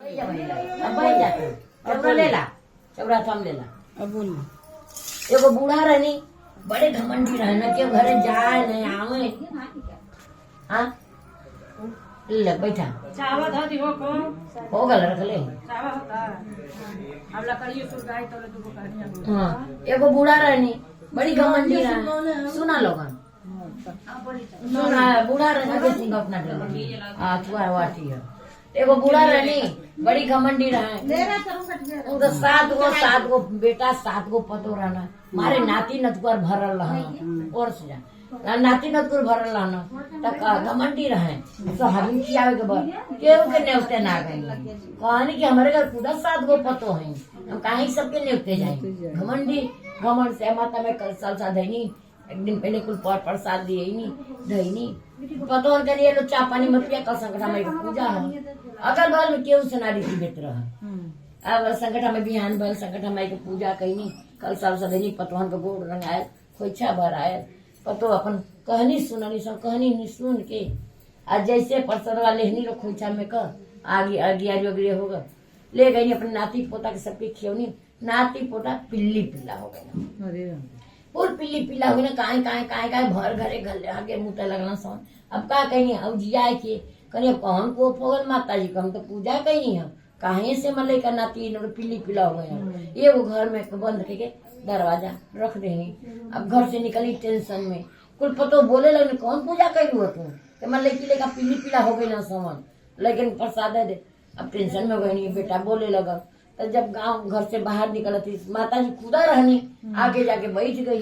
अब बन जाते चौरा ले ला चौरा थम ले ला। अब बोल एगो बूढ़ा रहनी बड़े घमंडी रहना के घरे जाए नहीं आवे। हाँ ले बैठा चावा धा दिहो को हो गल रख ले। चावा होता अब लकड़ियों सुर गाय तो दुगो कहानियां हाँ एगो बूढ़ा रहनी बड़ी घमंडी रहना। सुना लोगन सुना बूढ़ा रहना के सिंह अपना डर हाँ तुआ वाटी है। एगो बूढ़ा रहनी बड़ी घमंडी रहे उनका सात गो बेटा 7 गो पतो रहना। मारे नाती नतकुर भरल रहना और से जा नाती नतकुर भरल रहना तक घमंडी रहे तो हमी खियावे के बाद केहू के नेवते ना गई। कहानी कि हमारे घर खुदा 7 गो पतो है हम कहीं सबके नेवते जाए। घमंडी घमंड से माता में कल साल धैनी एक दिन पहले कुल प्रसाद दिए नहीं धैनी पतो करिए लो चा पानी मत पिया कल संकटा माई की पूजा है। अगर बल में केहू से नारी की बेत रहा अब संकटा में बिहान भल संकटा माई की पूजा कही कल साल सदैनी पतवान का गोड़ रंग आये खोइछा भर आये पतो अपन कहनी सुननी सब कहनी सुन के आज जैसे परसद वाले लेहनी लो खोइछा में कर आगे अग्रिया होगा ले गई अपने नाती पोता के सबके खियौनी नाती पोता पिल्ली पिल्ला हो गया और पिल्ली पिल्ला हो गई ना काय भर घरे घर आगे मुँह लगना सन। अब का कही अब जिया के कहीं कौन को फोगल माता जी को हम तो पूजा कही है कहीं से मलई का नाती पिल्ली पिल्ला हो गया। ये वो घर में बंद करके दरवाजा रख देंगे। अब घर से निकली टेंशन में कुल पतो बोले लगे कौन पूजा करी हो तुम मलई की लेकर पिल्ली पिल्ला हो गई ना समन लेकिन प्रसाद दे। अब टेंशन में गई बेटा बोले लगा तो जब गांव घर से बाहर निकलती माता जी खुदा रहनी आगे जाके बैठ गई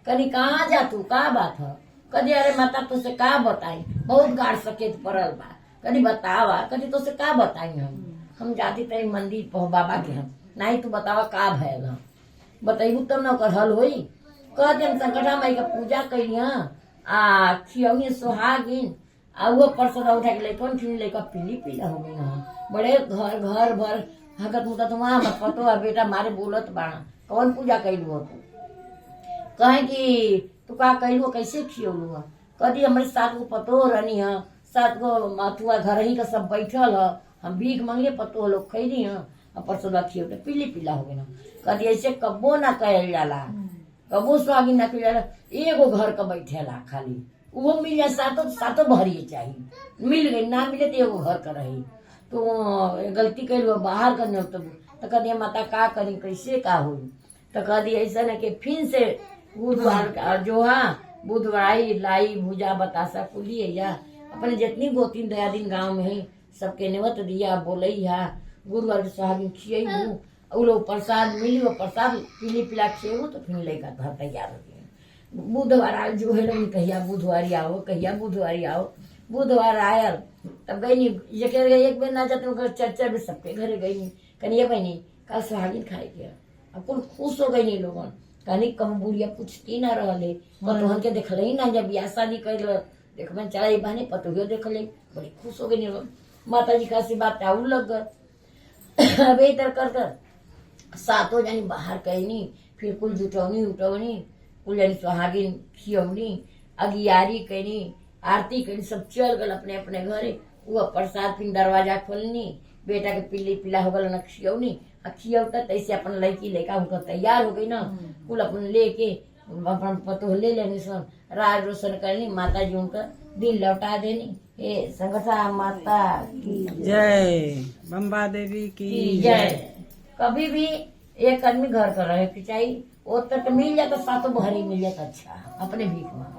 कहीं कहाँ जा तू का बात है कभी अरे माता तुझसे का बताई बहुत गाढ़ सकेत पड़ल बा कभी बतावा कभी तुझसे का बताई हम जाती तरी मंदिर पह बाबा के हम नहीं तू बतावा का भयल हम बताइबू तब न ओकर हल होई। कह दिन संकटा माई का पूजा कैली आ खियौनी सोहागिन आ वो परसों उठा के लेकन फिर लेकर पीली पीला हो गई ना बड़े घर भर हकत मुता तो वहां मत पतो बेटा मारे बोलत बाड़ा कौन पूजा कैलू हो तू कहे कि तू का कैलू कैसे खियौलू कदी हमारे 7 गो पतो रहनी है 7 गो मथुआ घर ही का सब बैठल है हम भीख मांगे पतो लोग खैली है और परसों खियो पीली पीला हो गई कदी ऐसे कब्बो ना कहल जाला कबो सुहागिन ना कहल जाला एगो घर का बैठेला खाली वो मिल जाए सातों भरिए चाहिए मिल गई ना मिले तो एगो घर का रही तो गलती कैल बाहर करने तो कदी माता का करी कैसे का हुई तो कदी ऐसा न कि फिर से बुधवार जो बुधवार लाई भूजा बतासा कुली या अपने जितनी गोतीन दया दिन गाँव में है सबके नेवत दिया बोलैया गुरुवार के सुहागिन खियू और लोग प्रसाद मिली वो प्रसाद पीली पिला खियू तो फिर लेकर घर तैयार हो गए। बुधवार आयल जो है लोग कहिया बुधवारी आओ कहिया बुधवारी आओ बुधवार आयल तब गई एक बेर ना जाते चर्चा में सबके घरे गई कनिया बहनी कल सुहागिन खाए के अब कुल खुश हो गई लोगन कहीं कम बुढ़िया पूछती ना रहे पतोहन के देखल ही ना जब बियाह शादी कर देख मैं चला बहने पतोहियो देख ले बड़ी खुश हो गई माता जी का बात आऊ लग अब इधर कर 7 जानी बाहर कहनी फिर कुल जुटौनी उठौनी कुल जानी सुहागिन खियौनी अगियारी कहनी आरती कहनी सब चल गल अपने अपने घरे वो प्रसाद फिर दरवाजा खोलनी बेटा के पिल्ली पिला हो गल न खियौनी खियौता तैसे अपन लड़की लेकर उनका तैयार हो गई ना कुल अपन लेके अपन पतो ले लेनी सन राज रोशन करनी माता जी उनका दिल लौटा देनी। ये संगठा माता की जय बम्बा देवी की जय। कभी भी एक आदमी घर का रहे चाहिए वो तक मिल जाता 7 भरी मिल जाता अच्छा अपने भीख मांग